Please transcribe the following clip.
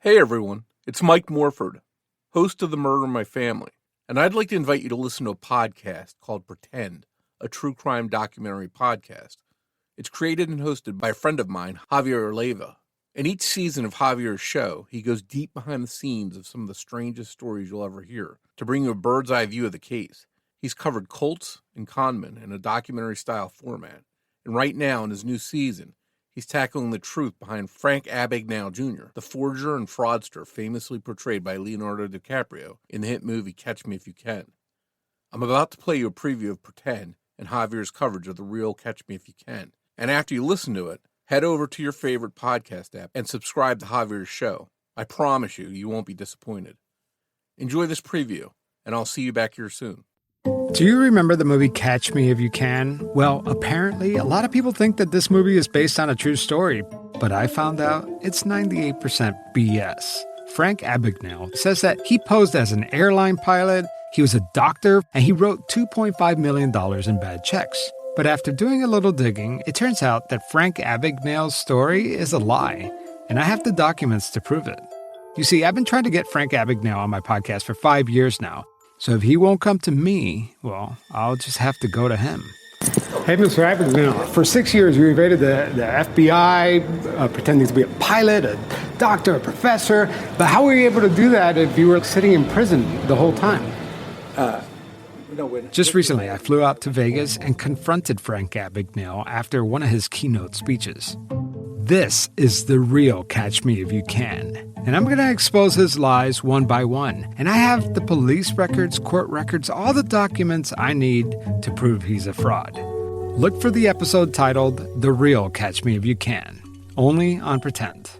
Hey everyone, it's Mike Morford, host of The Murder in My Family, and I'd like to invite you to listen to a podcast called Pretend, a true crime documentary podcast. It's created and hosted by a friend of mine, Javier Leyva. In each season of Javier's show, he goes deep behind the scenes of some of the strangest stories you'll ever hear to bring you a bird's eye view of the case. He's covered cults and conmen in a documentary-style format, and right now in his new season, he's tackling the truth behind Frank Abagnale Jr., the forger and fraudster famously portrayed by Leonardo DiCaprio in the hit movie Catch Me If You Can. I'm about to play you a preview of Pretend and Javier's coverage of the real Catch Me If You Can. And after you listen to it, head over to your favorite podcast app and subscribe to Javier's show. I promise you won't be disappointed. Enjoy this preview, and I'll see you back here soon. Do you remember the movie Catch Me If You Can? Well, apparently, a lot of people think that this movie is based on a true story, but I found out it's 98% BS. Frank Abagnale says that he posed as an airline pilot, he was a doctor, and he wrote $2.5 million in bad checks. But after doing a little digging, it turns out that Frank Abagnale's story is a lie, and I have the documents to prove it. You see, I've been trying to get Frank Abagnale on my podcast for 5 years now. So if he won't come to me, well, I'll just have to go to him. Hey, Mr. Abagnale, for 6 years you evaded the FBI, pretending to be a pilot, a doctor, a professor. But how were you able to do that if you were sitting in prison the whole time? Just recently, I flew out to Vegas and confronted Frank Abagnale after one of his keynote speeches. This is the real Catch Me If You Can. And I'm going to expose his lies one by one. And I have the police records, court records, all the documents I need to prove he's a fraud. Look for the episode titled The Real Catch Me If You Can, only on Pretend.